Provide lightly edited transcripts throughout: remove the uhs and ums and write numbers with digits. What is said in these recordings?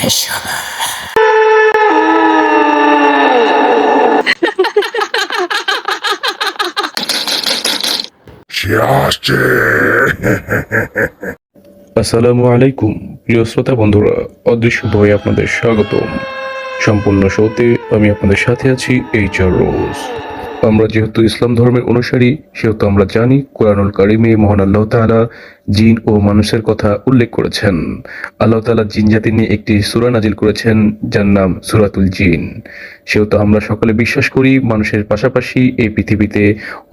সে আসছে। আসসালামু আলাইকুম প্রিয় শ্রোতা বন্ধুরা, অদৃশ্য ভয়ে আপনাদের স্বাগতম। সম্পূর্ণ শোতে আমি আপনাদের সাথে আছি এইচআর রোজ। আমরা যেহেতু ইসলাম ধর্মের অনুসারী, সেহেতু আমরা জানি কোরআনুল কারিমে মহান আল্লাহ তাআলা জিন ও মানুষের কথা উল্লেখ করেছেন। আল্লাহ তাআলা জিন জাতি নিয়ে একটি সূরা নাজিল করেছেন, যার নাম সূরাতুল জিন। সেহেতু আমরা সকলে বিশ্বাস করি মানুষের পাশাপাশি এই পৃথিবীতে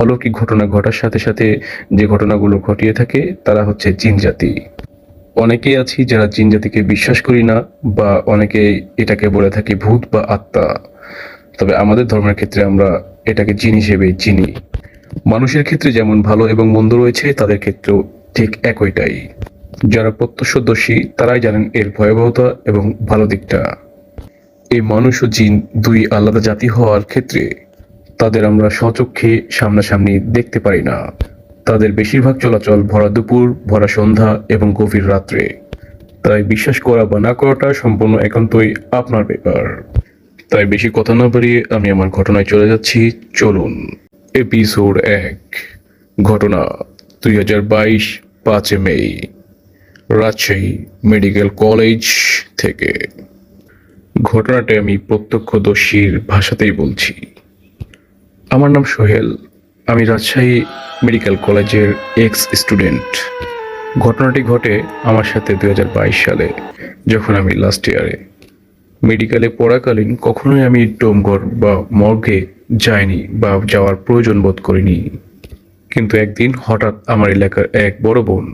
অলৌকিক ঘটনা ঘটার সাথে সাথে যে ঘটনাগুলো ঘটিয়ে থাকে তারা হচ্ছে জিন জাতি। অনেকেই আছি যারা জিন জাতিকে বিশ্বাস করি না, বা অনেকে এটাকে বলে থাকি ভূত বা আত্মা। তবে আমাদের ধর্মের ক্ষেত্রে আমরা এটাকে জিন হিসেবেই চিনি। মানুষের ক্ষেত্রে যেমন ভালো এবং মন্দ রয়েছে, তাদের ক্ষেত্রেও ঠিক একইটাই। যারা প্রত্যক্ষদর্শী তারাই জানেন এর ভয়াবহতা এবং ভালো দিকটা। এই মানুষ ও জিন দুই আলাদা জাতি হওয়ার ক্ষেত্রে তাদের আমরা স্বচক্ষে সামনাসামনি দেখতে পারি না। তাদের বেশিরভাগ চলাচল ভরা দুপুর, ভরা সন্ধ্যা এবং গভীর রাত্রে। তাই বিশ্বাস করা বা না করাটা সম্পূর্ণ একান্তই আপনার ব্যাপার। তাই বেশি কথা না বাড়িয়ে আমি আমার ঘটনায় চলে যাচ্ছি। চলুন। এপিসোড 1। ঘটনা 2022 5 মে, রাজশাহী মেডিকেল কলেজ থেকে। ঘটনাটা আমি প্রত্যক্ষদর্শীর ভাষাতেই বলছি। আমার নাম সোহেল। আমি রাজশাহী মেডিকেল কলেজের এক্স স্টুডেন্ট। ঘটনাটি ঘটে আমার সাথে 2022 সালে, যখন আমি লাস্ট ইয়ারে। মেডিকেলে পড়াকালীন কখনোই আমি ডোমঘর বা মর্গে যাইনি বা যাওয়ার প্রয়োজন বোধ করিনি। কিন্তু একদিন হঠাৎ আমার এলাকার এক বড় বোন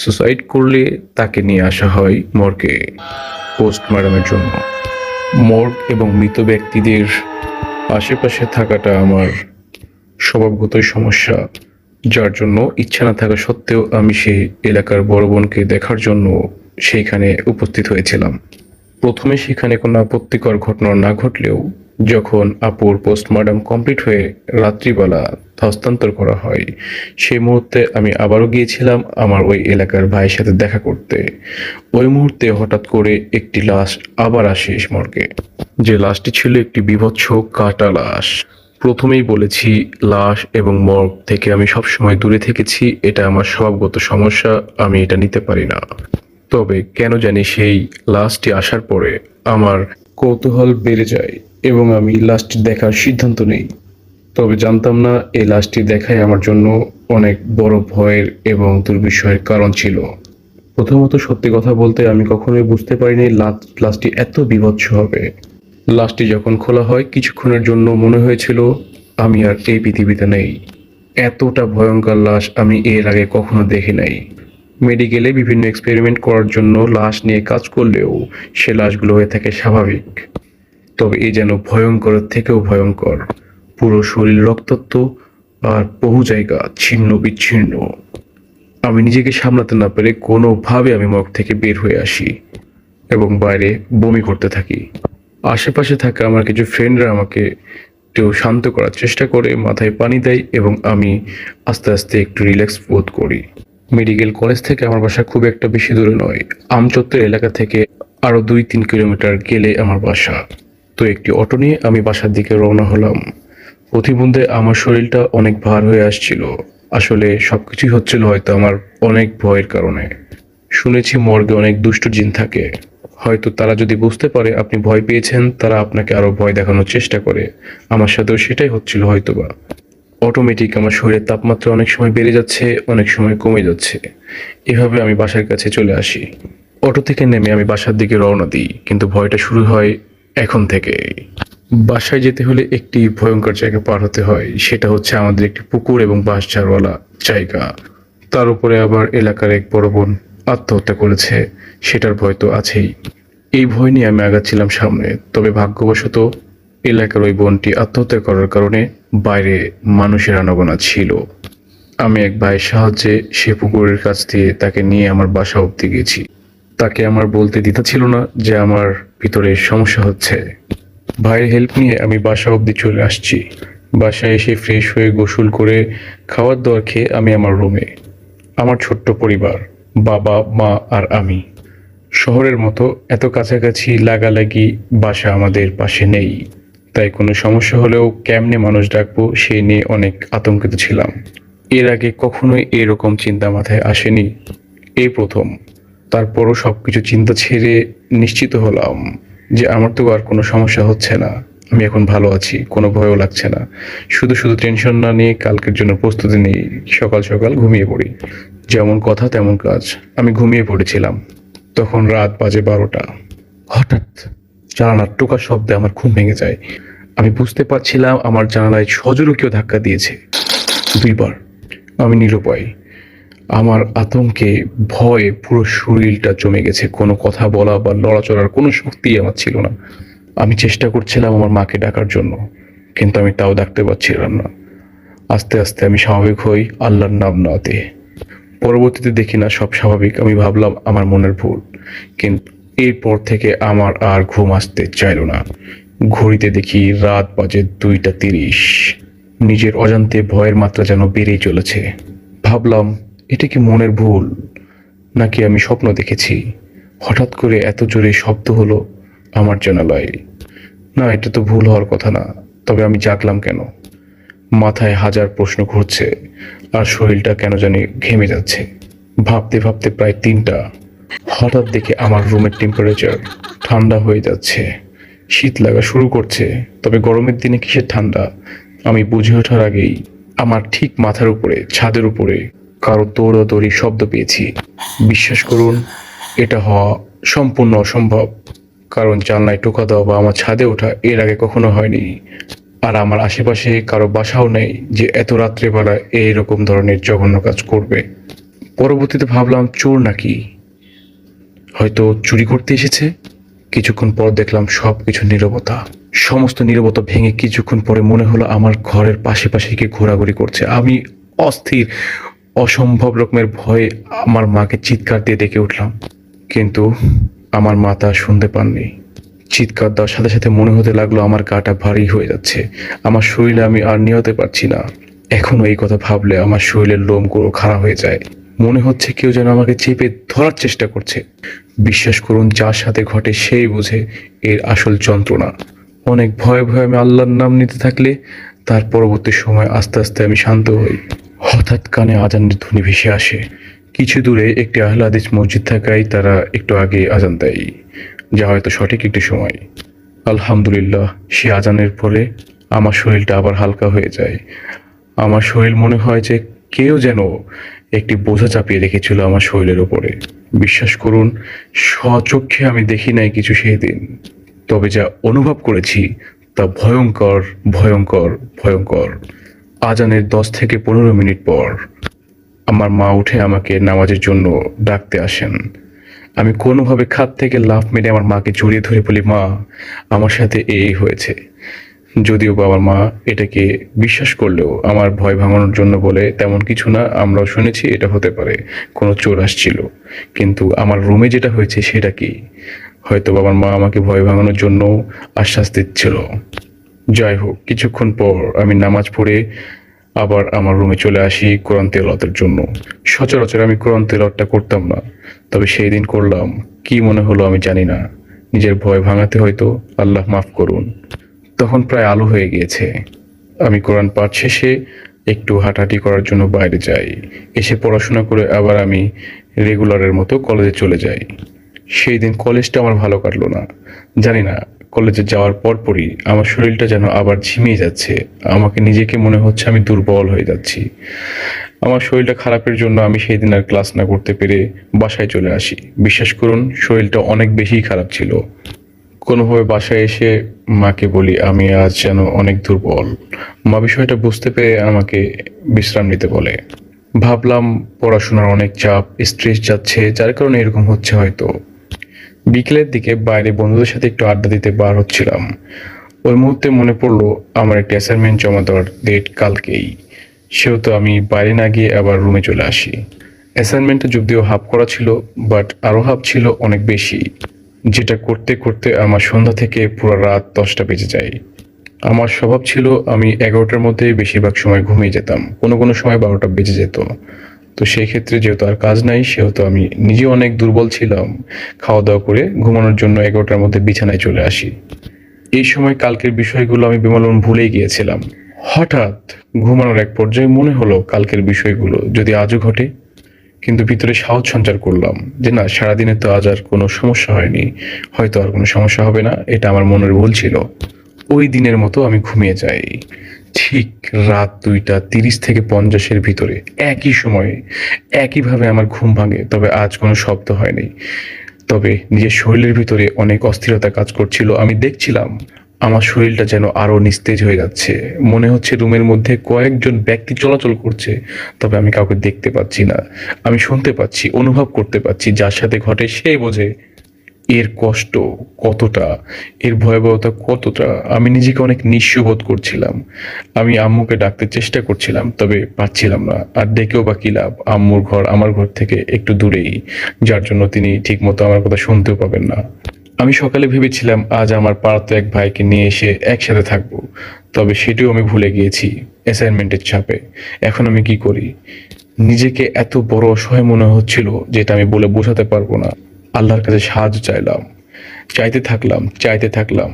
সুসাইড করলে তাকে নিয়ে আসা হয় মর্গে পোস্টমর্টমের জন্য। মর্গ এবং মৃত ব্যক্তিদের আশেপাশে থাকাটা আমার স্বভাবগতই সমস্যা, যার জন্য ইচ্ছা না থাকা সত্ত্বেও আমি সেই এলাকার বড় বোনকে দেখার জন্য সেইখানে উপস্থিত হয়েছিলাম। প্রথমে সেখানে কোনো আপত্তিকর ঘটনা না ঘটলেও যখন আপুর পোস্টমর্টম কমপ্লিট হয়ে রাত্রিবেলা হস্তান্তর করা হয়, সেই মুহূর্তে আমি আবারও গিয়েছিলাম আমার ওই এলাকার ভাইয়ের সাথে দেখা করতে। ওই মুহূর্তে হঠাৎ করে একটি লাশ আবার আসে মর্গে। যে লাশটি ছিল একটি বীভৎস কাটা লাশ। প্রথমেই বলেছি, লাশ এবং মর্গ থেকে আমি সবসময় দূরে থেকেছি। এটা আমার স্বভাবগত সমস্যা, আমি এটা নিতে পারি না। তবে কেন জানি সেই লাশটি আসার পরে আমার কৌতূহল বেড়ে যায় এবং আমি লাশটি দেখার সিদ্ধান্ত নেই। তবে জানতাম না এই লাশটি দেখাই আমার জন্য অনেক বড় ভয়ের এবং দুর্বিষয়ের কারণ ছিল। প্রথমত সত্যি কথা বলতে আমি কখনোই বুঝতে পারিনি লাশটি এত বীভৎস হবে। লাশটি যখন খোলা হয় কিছুক্ষণের জন্য মনে হয়েছিল আমি আর এই পৃথিবীতে নেই। এতটা ভয়ঙ্কর লাশ আমি এর আগে কখনো দেখি নাই। মেডিকেলে বিভিন্ন এক্সপেরিমেন্ট করার জন্য লাশ নিয়ে কাজ করলেও সে লাশগুলো হয়ে থাকে স্বাভাবিক। তবে এ যেন ভয়ঙ্করের থেকেও ভয়ঙ্কর। পুরো শরীর রক্তাক্ত আর বহু জায়গা ছিন্ন বিচ্ছিন্ন। আমি নিজেকে সামলাতে না পেরে কোনোভাবে আমি মর্গ থেকে বের হয়ে আসি এবং বাইরে বমি করতে থাকি। আশেপাশে থাকা আমার কিছু ফ্রেন্ডরা আমাকে একটু শান্ত করার চেষ্টা করে, মাথায় পানি দেয় এবং আমি আস্তে আস্তে একটু রিল্যাক্স বোধ করি। মেডিকেল কলেজ থেকে আমার বাসা খুব একটা বেশি দূরে নয়। আমচত্বর এলাকা থেকে আরও 2-3 কিলোমিটার গেলে আমার বাসা। তো একটি অটো নিয়ে আমি বাসার দিকে রওনা হলাম। প্রতিমধ্যে আমার শরীরটা অনেক ভার হয়ে আসছিল। আসলে সবকিছুই হচ্ছিল হয়তো আমার অনেক ভয়ের কারণে। শুনেছি মর্গে অনেক দুষ্ট জিন থাকে। হয়তো তারা যদি বুঝতে পারে আপনি ভয় পেয়েছেন, তারা আপনাকে আরো ভয় দেখানোর চেষ্টা করে। আমার সাথেও সেটাই হচ্ছিল হয়তোবা। অটোমেটিক আমার শরীরের তাপমাত্রা অনেক সময় বেড়ে যাচ্ছে, অনেক সময় কমে যাচ্ছে। এভাবে আমি বাসার কাছে চলে আসি। অটো থেকে নেমে আমি বাসার দিকে রওনা দিই, কিন্তু ভয়টা শুরু হয় এখন থেকে। বাসায় যেতে হলে একটি ভয়ঙ্কর জায়গা পার হতে হয়, সেটা হচ্ছে আমাদের একটি পুকুর এবং বাঁশঝাড়ওয়ালা জায়গা। তার উপরে আবার এলাকার এক বড় বোন আত্মহত্যা করেছে, সেটার ভয় তো আছেই। এই ভয় নিয়ে আমি আগাচ্ছিলাম সামনে। তবে ভাগ্যবশত এলাকার ওই বোনটি আত্মহত্যা করার কারণে বাইরে মানুষের আনাগোনা ছিল। আমি এক ভাইয়ের সাহায্যে সে পুকুরের কাছ দিয়ে তাকে নিয়ে আমার বাসা অবধি গেছি। তাকে আমার বলতে দ্বিধা ছিল না যে আমার ভিতরে সমস্যা হচ্ছে। ভাইয়ের হেল্প নিয়ে আমি বাসা অবধি চলে আসছি। বাসায় এসে ফ্রেশ হয়ে গোসল করে খাওয়ার দাওয়ার খেয়ে আমি আমার রুমে। আমার ছোট্ট পরিবার, বাবা মা আর আমি। শহরের মতো এত কাছাকাছি লাগালাগি বাসা আমাদের পাশে নেই, তাই কোনো সমস্যা হলেও কেমনে মানুষ ডাকবো সেই নিয়ে অনেক আতঙ্কিত ছিলাম। এর আগে কখনোই এরকম চিন্তা মাথায় আসেনি, এই প্রথম। তারপরও সবকিছু চিন্তা ছেড়ে নিশ্চিত হলাম যে আমার তো আর কোনো সমস্যা হচ্ছে না, আমি এখন ভালো আছি, কোনো ভয়ও লাগছে না। শুধু শুধু টেনশন না নিয়ে কালকের জন্য প্রস্তুতি নিই। সকাল সকাল ঘুমিয়ে পড়ি, যেমন কথা তেমন কাজ। আমি ঘুমিয়ে পড়েছিলাম, তখন রাত বাজে 12টা। হঠাৎ জানালার টোকা শব্দে আমার ঘুম ভেঙে যায়। আমি বুঝতে পারছিলাম আমার জানালায় সজোরে কেউ ধাক্কা দিয়েছে, 2বার। আমি নিরুপায়, আমার আতঙ্কে ভয়ে পুরো শরীরটা জমে গেছে। কোনো কথা বলা বা নড়াচড়ার কোনো শক্তি আমার ছিল না। আমি চেষ্টা করছিলাম আমার মাকে ডাকার জন্য, কিন্তু আমি তাও ডাকতে পারছিলাম না। আস্তে আস্তে আমি স্বাভাবিক হই আল্লাহর নাম নাতে। পরবর্তীতে দেখি না সব স্বাভাবিক। আমি ভাবলাম আমার মনের ভুল, কিন্তু এরপর থেকে আমার আর ঘুম আসতে চাইল না। ঘড়িতে দেখি রাত বাজে 2টা 30। নিজের অজান্তে ভয়ের মাত্রা যেন বেড়েই চলেছে। ভাবলাম এটা কি মনের ভুল, নাকি আমি স্বপ্ন দেখেছি। হঠাৎ করে এত জোরে শব্দ হলো আমার জানালায়। না, এটা তো ভুল হওয়ার কথা না, তবে আমি জাগলাম কেন? মাথায় হাজার প্রশ্ন ঘুরছে, আর শরীরটা কেন জানি ঘেমে যাচ্ছে। ভাবতে ভাবতে প্রায় 3টা। হঠাৎ দেখে আমার রুমের টেম্পারেচার ঠান্ডা হয়ে যাচ্ছে, শীত লাগা শুরু করছে। তবে গরমের দিনে কিসের ঠান্ডা, আমি বুঝে ওঠার আগেই আমার ঠিক মাথার উপরে, ছাদের উপরে কারো দৌড়াদৌড়ি শব্দ পেয়েছি। বিশ্বাস করুন, এটা হওয়া সম্পূর্ণ অসম্ভব, কারণ জানলায় টোকা দেওয়া বা আমার ছাদে ওঠা এর আগে কখনো হয়নি। আর আমার আশেপাশে কারো বাসাও নেই যে এত রাত্রেবেলা এইরকম ধরনের জঘন্য কাজ করবে। পরবর্তীতে ভাবলাম চোর নাকি, হয়তো চুরি করতে এসেছে। কিছুক্ষণ পর দেখলাম সবকিছু নীরবতা। সমস্ত নীরবতা ভেঙে কিছুক্ষণ পরে মনে হলো আমার ঘরের পাশে পাশে কে ঘোরাঘুরি করছে। আমি অস্থির, অসম্ভব রকমের ভয়ে আমার মাকে চিৎকার দিয়ে ডেকে উঠলাম, কিন্তু আমার মা তা শুনতে পাননি। চিৎকার দেওয়ার সাথে সাথে মনে হতে লাগলো আমার গাটা ভারী হয়ে যাচ্ছে, আমার শরীরে আমি আর নিয়তে পারছি না। এখনো এই কথা ভাবলে আমার শরীরের লোমগুলো খাড়া হয়ে যায়। মনে হচ্ছে কেউ যেন আমাকে চেপে ধরার চেষ্টা করছে। বিশ্বাস করুন, যার সাথে ঘটে সেই বোঝে এর আসল যন্ত্রণা। অনেক ভয়ে ভয়ে আমি আল্লাহর নাম নিতে থাকলে তার পরবর্তী সময় আস্তে আস্তে আমি শান্ত হই। হঠাৎ কানে আজানের ধ্বনি ভেসে আসে। কিছু দূরে একটি আহলে হাদিস মসজিদ থাকায় তারা একটু আগে আজান দেয়, যা হয়তো সঠিক একটি সময়। আলহামদুলিল্লাহ, সে আজানের পরে আমার শরীরটা আবার হালকা হয়ে যায়। আমার শরীর মনে হয় যে কেউ যেন একটি বোঝা চাপিয়ে রেখেছিল আমার শরীরের উপরে। বিশ্বাস করুন, স্বচক্ষে আমি দেখি নাই কিছু সেই দিন, তবে যা অনুভব করেছি তা ভয়ঙ্কর, ভয়ঙ্কর, ভয়ঙ্কর। আজানের 10 থেকে 15 মিনিট পর আমার মা উঠে আমাকে নামাজের জন্য ডাকতে আসেন। আমি কোনোভাবে খাট থেকে লাফ মেরে আমার মাকে জড়িয়ে ধরে বলি, মা, আমার সাথে এই হয়েছে। যদিও বা আমার মা এটাকে বিশ্বাস করলেও আমার ভয় ভাঙানোর জন্য বলে, তেমন কিছু না, আমরাও শুনেছি এটা হতে পারে, কোনো চোর আসছিল। কিন্তু আমার রুমে যেটা হয়েছে সেটা কি, হয়তো আমার মা আমাকে ভয় ভাঙানোর জন্য আশ্বাস দিচ্ছিল। যাই হোক, কিছুক্ষণ পর আমি নামাজ পড়ে আবার আমার রুমে চলে আসি কোরআন তেলাওয়াতের জন্য। সচরাচর আমি কোরআন তেলাওয়াতটা করতাম না, তবে সেই দিন করলাম। কি মনে হলো আমি জানি না, নিজের ভয় ভাঙাতে হয়তো, আল্লাহ মাফ করুন। তখন প্রায় আলো হয়ে গিয়েছে। আমি কোরআন পাঠ শেষে একটু হাঁটাহাঁটি করার জন্য বাইরে যাই। এসে পড়াশোনা করে আবার আমি রেগুলারের মতো কলেজে চলে যাই। সেই দিন কলেজটা আমার ভালো কাটলো না। জানি না, কলেজে যাওয়ার পরপরই আমার শরীরটা যেন আবার ঝিমিয়ে যাচ্ছে। আমাকে নিজেকে মনে হচ্ছে আমি দুর্বল হয়ে যাচ্ছি। আমার শরীরটা খারাপের জন্য আমি সেই দিন আর ক্লাস না করতে পেরে বাসায় চলে আসি। বিশ্বাস করুন, শরীরটা অনেক বেশি খারাপ ছিল। কোনোভাবে বাসায় এসে মাকে বলি আমি আজ যেন অনেক দুর্বল। মা বিষয়টা বুঝতে পেরে আমাকে বিশ্রাম নিতে বলে। ভাবলাম পড়াশোনার অনেক চাপ, স্ট্রেস যাচ্ছে, যার কারণে এরকম হচ্ছে হয়তো। বিকেলের দিকে বাইরে বন্ধুদের সাথে একটু আড্ডা দিতে বার হচ্ছিলাম। ওই মুহূর্তে মনে পড়লো আমার একটা অ্যাসাইনমেন্ট জমা দেওয়ার ডেট কালকেই। সেহেতু আমি বাইরে না গিয়ে আবার রুমে চলে আসি। অ্যাসাইনমেন্টটা যদিও হাফ করা ছিল, বাট আরও হাফ ছিল অনেক বেশি, যেটা করতে করতে আমার সন্ধ্যা থেকে পুরো রাত 10টা বেজে যায়। আমার স্বভাব ছিল আমি 11টার মধ্যে বেশিরভাগ সময় ঘুমিয়ে যেতাম, কোনো কোনো সময় 12টা বেজে যেত। তো সেই ক্ষেত্রে যেহেতু আর কাজ নাই, সেহেতু আমি নিজে অনেক দুর্বল ছিলাম। খাওয়া দাওয়া করে ঘুমানোর জন্য 11টার মধ্যে বিছানায় চলে আসি। এই সময় কালকের বিষয়গুলো আমি বেমালুম ভুলেই গিয়েছিলাম। হঠাৎ ঘুমানোর এক পর্যায়ে মনে হলো কালকের বিষয়গুলো যদি আজও ঘটে, কিন্তু ভিতরে সাহস সঞ্চার করলাম যে না, সারাদিনে তো আজ আর কোনো সমস্যা হয়নি, হয়তো আর কোনো সমস্যা হবে না, এটা আমার মনের ভুল ছিল। ওই দিনের মতো আমি ঘুমিয়ে যাই। ঠিক রাত 2টা 30 থেকে 50-এর ভিতরে একই সময়ে একইভাবে আমার ঘুম ভাঙে, তবে আজ কোনো শব্দ হয়নি। তবে নিজের শরীরের ভিতরে অনেক অস্থিরতা কাজ করছিল। আমি দেখছিলাম আমার শরীরটা যেন আরো নিস্তেজ হয়ে যাচ্ছে। মনে হচ্ছে রুমের মধ্যে কয়েকজন ব্যক্তি চলাচল করছে, তবে আমি কাউকে দেখতে পাচ্ছি না। আমি শুনতে পাচ্ছি, অনুভব করতে পাচ্ছি, যার সাথে ঘটে সে বোঝে এর কষ্ট কতটা, এর ভয়াবহতা কতটা। আমি নিজেকে অনেক নিঃস্ব বোধ করছিলাম। আমি আম্মুকে ডাকতে চেষ্টা করছিলাম, তবে পারছিলাম না। আর ডেকেও বা কি লাভ, আম্মুর ঘর আমার ঘর থেকে একটু দূরেই, যার জন্য তিনি ঠিকমতো আমার কথা শুনতেও পাবেন না। আমি সকালে ভেবেছিলাম আজ আমার পাড়াতো এক ভাইকে নিয়ে এসে একসাথে থাকবো, তবে সেটিও আমি ভুলে গিয়েছি অ্যাসাইনমেন্টের চাপে। এখন আমি কি করি? নিজেকে এত বড় অসহায় মনে হচ্ছিল যেটা আমি বলে বোঝাতে পারবো না। আল্লাহর কাছে সাহায্য চাইলাম, চাইতে থাকলাম।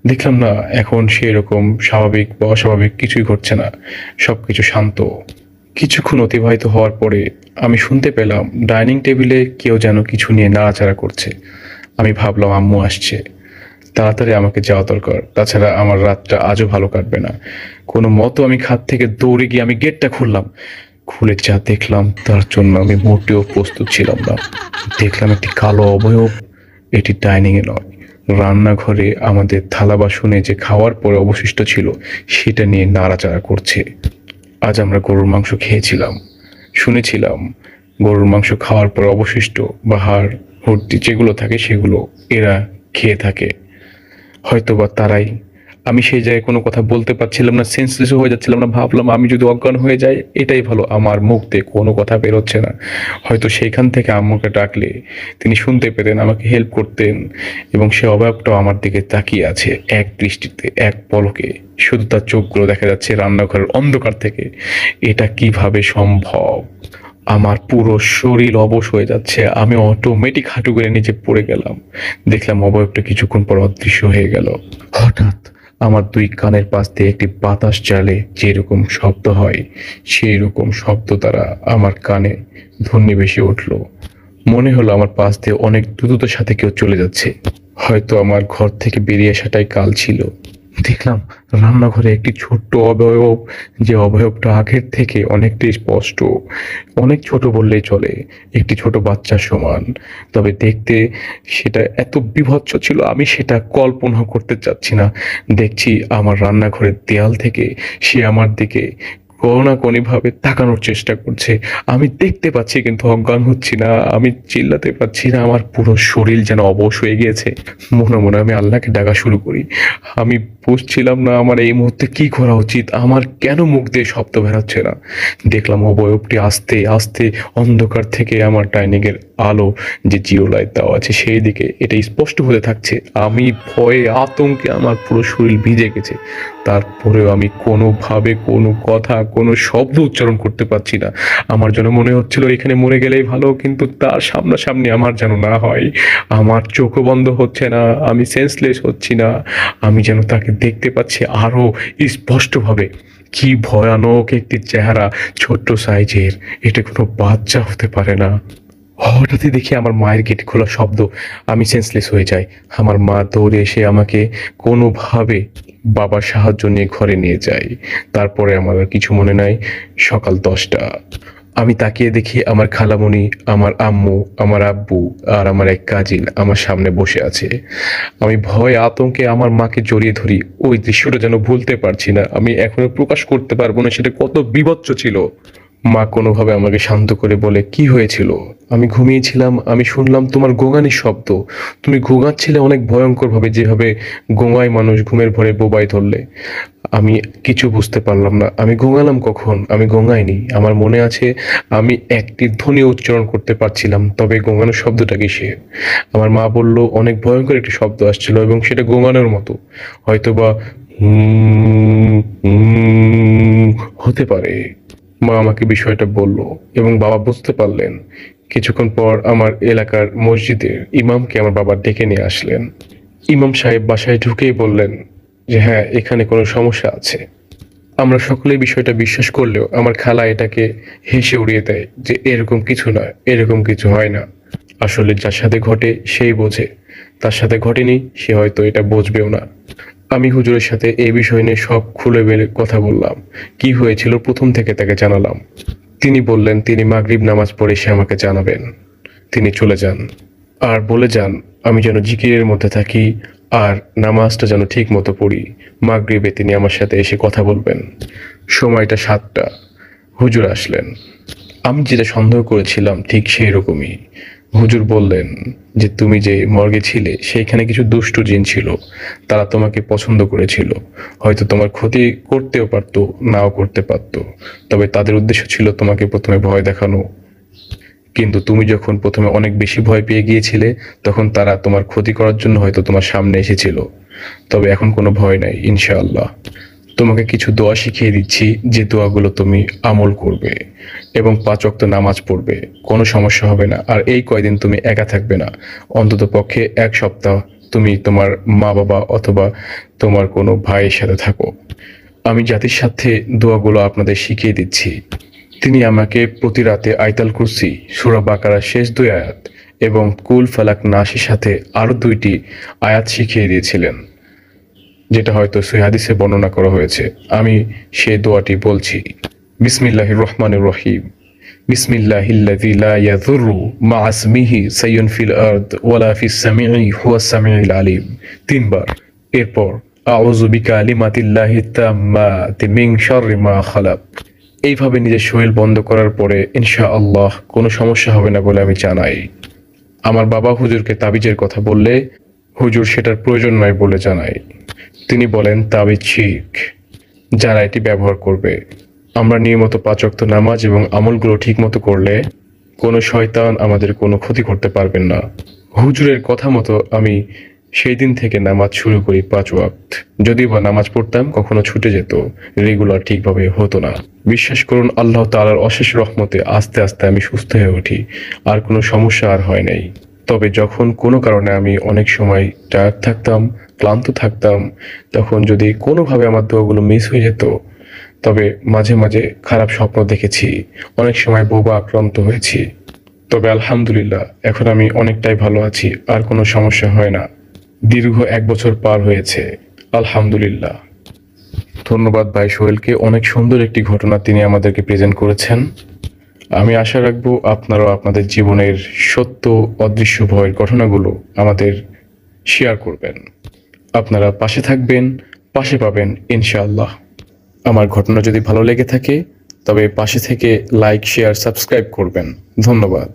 দেখলাম না, এখন সেরকম স্বাভাবিক বা অস্বাভাবিক কিছুই ঘটছে না, সবকিছু শান্ত। কিছুক্ষণ অতিবাহিত হওয়ার পরে আমি শুনতে পেলাম ডাইনিং টেবিলে কেউ যেন কিছু নিয়ে নাড়াচাড়া করছে। আমি ভাবলাম আম্মু আসছে, তাড়াতাড়ি আমাকে যাওয়া দরকার, তাছাড়া আমার রাতটা আজও ভালো কাটবে না। কোনো মতো আমি খাট থেকে দৌড়ে গিয়ে আমি গেটটা খুললাম। খুলে যা দেখলাম তার জন্য আমি মোটেও প্রস্তুত ছিলাম না। দেখলাম একটি কালো অবয়ব, এটি ডাইনিংয়ে নয়, রান্নাঘরে আমাদের থালা বাসনে যে খাওয়ার পরে অবশিষ্ট ছিল সেটা নিয়ে নাড়াচাড়া করছে। আজ আমরা গরুর মাংস খেয়েছিলাম, শুনেছিলাম গরুর মাংস খাওয়ার পর অবশিষ্ট বা হাড় হড্ডি যেগুলো থাকে সেগুলো এরা খেয়ে থাকে। হয়তোবা তারাই। আমি সেই জায়গায় কোনো কথা বলতে পারছিলাম না, সেন্সলেস হয়ে যাচ্ছিলাম না। ভাবলাম আমি যদি অজ্ঞান হয়ে যাই এটাই ভালো, আমার মুখ দিয়ে কোনো কথা বেরোচ্ছে না। হয়তো সেইখান থেকে আম্মুকে ডাকলে তিনি শুনতে পেতেন, আমাকে হেল্প করতেন। এবং সে অবয়বটাও আমার দিকে তাকিয়ে আছে এক দৃষ্টিতে, এক পলকে। শুধু তার চোখগুলো দেখা যাচ্ছে রান্নাঘরের অন্ধকার থেকে। এটা কিভাবে সম্ভব? আমার পুরো শরীর অবশ হয়ে যাচ্ছে। আমি অটোমেটিক হাঁটু গেড়ে নিচে পড়ে গেলাম। দেখলাম অবয়বটা কিছুক্ষণ পর অদৃশ্য হয়ে গেল। হঠাৎ আমার দুই কানের পাশ দিয়ে একটি বাতাস চালে যেরকম শব্দ হয়, সেই রকম শব্দ দ্বারা আমার কানে ধ্বনি ভেসে উঠল। মনে হলো আমার পাশ দিয়ে অনেক দ্রুততার সাথে কেউ চলে যাচ্ছে। হয়তো আমার ঘর থেকে বেরিয়ে আসাটাই কাল ছিল। দেখলাম রান্নাঘরে একটি ছোট্ট অবয়ব, যে অবয়বটা আগের থেকে অনেকটাই স্পষ্ট, অনেক ছোট বললেই চলে, একটি ছোট বাচ্চার সমান। তবে দেখতে সেটা এত বীভৎস ছিল আমি সেটা কল্পনা করতে চাচ্ছি না। দেখছি আমার রান্নাঘরের দেয়াল থেকে সে আমার দিকে কোনো না কোনো ভাবে তাকানোর চেষ্টা করছে। আমি দেখতে পাচ্ছি কিন্তু অজ্ঞান হচ্ছি না, আমি চিল্লাতে পারছি না, আমার পুরো শরীর যেন অবশ হয়ে গিয়েছে। মনে মনে আমি আল্লাহকে ডাকা শুরু করি। আমি বুঝছিলাম না আমার এই মুহূর্তে কি করা উচিত, আমার কেন মুখ দিয়ে শব্দ বেরোচ্ছে না। দেখলাম অবয়বটি আস্তে আস্তে অন্ধকার থেকে আমার ডাইনিং এর আলো, যে জিও লাইট দেওয়া আছে সেই দিকে এটা স্পষ্ট হতে থাকছে। আমি ভয়ে আতঙ্কে আমার পুরো শরীর ভিজে গেছে। তারপরেও আমি কোনোভাবে কোনো কথা, কোনো শব্দ উচ্চারণ করতে পারছি না। আমার যেন মনে হচ্ছিল এখানে মরে গেলেই ভালো, কিন্তু তার সামনাসামনি আমার যেন না হয়। আমার চোখও বন্ধ হচ্ছে না, আমি সেন্সলেস হচ্ছি না, আমি যেন তাকে দেখতে পাচ্ছি আরো স্পষ্টভাবে। কি ভয়ানক একটি চেহারা, ছোট্ট সাইজের, এটা কোনো বাচ্চা হতে পারে না। হঠাৎই দেখি আমার মায়ের গেট খোলা শব্দ, আমি সেন্সলেস হয়ে যাই। আমার মা দৌড়ে এসে আমাকে কোনোভাবে বাবার সাহায্য নিয়ে ঘরে নিয়ে যায়। তারপরে আমার আর কিছু মনে নাই। সকাল 10টা। আমি তাকিয়ে দেখি আমার খালামণি, আমার আম্মু, আমার আব্বু আর আমার এক কাজিন আমার সামনে বসে আছে। আমি ভয়ে আতঙ্কে আমার মাকে জড়িয়ে ধরি। ওই দৃশ্যটা যেন ভুলতে পারছি না, আমি এখনো প্রকাশ করতে পারবো না সেটা কত বীভৎস ছিল। মা কোনোভাবে আমাকে শান্ত করে বলে, কি হয়েছিল? আমি ঘুমিয়েছিলাম, আমি শুনলাম তোমার গোঙানির শব্দ। তুমি গোঙাচ্ছিলে অনেক ভয়ঙ্কর ভাবে, যেভাবে গোঙায় মানুষ ঘুমের ভরে বোবায় ধরলে। আমি কিছু বুঝতে পারলাম না, আমি গোঙালাম কখন? আমি গোঙাইনি। আমার মনে আছে আমি একটি ধ্বনি উচ্চারণ করতে পারছিলাম, তবে গোঙানোর শব্দটা কিসের? আমার মা বলল অনেক ভয়ঙ্কর একটি শব্দ আসছিল এবং সেটা গোঙানোর মতো, হয়তোবা হতে পারে। মা আমাকে বিষয়টা বলল এবং বাবা বুঝতে পারলেন। কিছুক্ষণ পর আমার এলাকার মসজিদের ইমামকে আমার বাবা ডেকে নিয়ে আসলেন। ইমাম সাহেব বাসায় ঢুকেই বললেন যে হ্যাঁ, এখানে কোনো সমস্যা আছে। আমরা সকলেই বিষয়টা বিশ্বাস করলেও আমার খালা এটাকে হেসে উড়িয়ে দেয় যে এরকম কিছু নয়, এরকম কিছু হয় না। আসলে যার সাথে ঘটে সেই বোঝে, তার সাথে ঘটেনি সে হয়তো এটা বুঝবেও না। আমি হুজুরের সাথে এই বিষয় নিয়ে সব খুলে বেলে কথা বললাম। কি হয়েছিল প্রথম থেকে তাকে জানালাম। তিনি বললেন তিনি মাগরিব নামাজ পড়ে সে আমাকে জানাবেন। তিনি চলে যান আর বলে যান আমি যেন জিকিরের মধ্যে থাকি আর নামাজটা যেন ঠিক মতো পড়ি। মাগরিবে তিনি আমার সাথে এসে কথা বলবেন। সময়টা 7টা। হুজুর আসলেন। আমি যেটা সন্দেহ করেছিলাম ঠিক সেই রকমই। হুজুর বললেন যে তুমি যে মর্গে ছিলে সেইখানে কিছু দুষ্টু জিন ছিল, তারা তোমাকে পছন্দ করেছিল। হয়তো তোমার ক্ষতি করতেও পারতো, নাও করতে পারতো, তবে তাদের উদ্দেশ্য ছিল তোমাকে প্রথমে ভয় দেখানো। কিন্তু তুমি যখন প্রথমে অনেক বেশি ভয় পেয়ে গিয়েছিলে তখন তারা তোমার ক্ষতি করার জন্য হয়তো তোমার সামনে এসেছিল। তবে এখন কোনো ভয় নাই ইনশাআল্লাহ। তোমাকে কিছু দোয়া শিখিয়ে দিচ্ছি যে দোয়াগুলো তুমি আমল করবে এবং 5 ওয়াক্ত নামাজ পড়বে, কোনো সমস্যা হবে না। আর এই কয়দিন তুমি একা থাকবে না, অন্তত পক্ষে 1 সপ্তাহ তুমি তোমার মা বাবা অথবা তোমার কোনো ভাইয়ের সাথে থাকো। আমি জাতির সাথে দোয়াগুলো আপনাদের শিখিয়ে দিচ্ছি। তিনি আমাকে প্রতি রাতে আয়তাল কুরসি, সূরা বাকারার শেষ 2 আয়াত এবং কুল ফালাক নাসের সাথে আরো 2টি আয়াত শিখিয়ে দিয়েছিলেন, যেটা হয়তো সহিহ হাদিসে বর্ণনা করা হয়েছে। আমি সেই দোয়াটি বলছি। বিসমিল্লাহির রহমানির রহিম। বিসমিল্লাহিল্লাযী লা ইয়াযুররু মা ইসমিহি শাইউন ফিল আরদ ওয়ালা ফিস সামিই হুয়াস সামিউল আলিম 3 বার। এরপর আউযু বিকালিমাতিল্লাহি তাম্মাতি মিন শাররি মা খালাক। এইভাবে নিজের শরীর বন্ধ করার পরে ইনশাআল্লাহ কোনো সমস্যা হবে না বলে আমি জানাই। আমার বাবা হুজুরকে তাবিজের কথা বললে হুজুর সেটার প্রয়োজন নয় বলে জানায়। তিনি বলেন তাবিজ শিরক, যারা এটি ব্যবহার করবে। আমরা নিয়মিত 5 ওয়াক্ত নামাজ এবং আমলগুলো ঠিক মতো করলে কোনো শয়তান আমাদের কোনো ক্ষতি করতে পারবেন না। হুজুরের কথা মতো আমি সেই দিন থেকে নামাজ শুরু করি 5 ওয়াক্ত। যদিও বা নামাজ পড়তাম কখনো ছুটে যেত, রেগুলার ঠিকভাবে হতো না। বিশ্বাস করুন আল্লাহ তাআলার অশেষ রহমতে আস্তে আস্তে আমি সুস্থ হয়ে উঠি, আর কোনো সমস্যা আর হয় নাই। তবে যখন কোনো কারণে আমি অনেক সময় টায়ার্ড থাকতাম, ক্লান্ত থাকতাম, তখন যদি কোনোভাবে আমার দোয়াগুলো মিস হয়ে যেত, তবে মাঝে মাঝে খারাপ স্বপ্ন দেখেছি, অনেক সময় বোবা আক্রান্ত হয়েছি। তবে আলহামদুলিল্লাহ এখন আমি অনেকটাই ভালো আছি, আর কোনো সমস্যা হয় না। দীর্ঘ 1 বছর পার হয়েছে আলহামদুলিল্লাহ। ধন্যবাদ ভাই সোহেলকে, অনেক সুন্দর একটি ঘটনা তিনি আমাদেরকে প্রেজেন্ট করেছেন। আমি আশা রাখবো আপনারাও আপনাদের জীবনের সত্য অদৃশ্য ভয়ের ঘটনাগুলো আমাদের শেয়ার করবেন। আপনারা পাশে থাকবেন, পাশে পাবেন ইনশাআল্লাহ। আমার ঘটনা যদি ভালো লেগে থাকে তবে পাশে থেকে লাইক, শেয়ার, সাবস্ক্রাইব করবেন। ধন্যবাদ।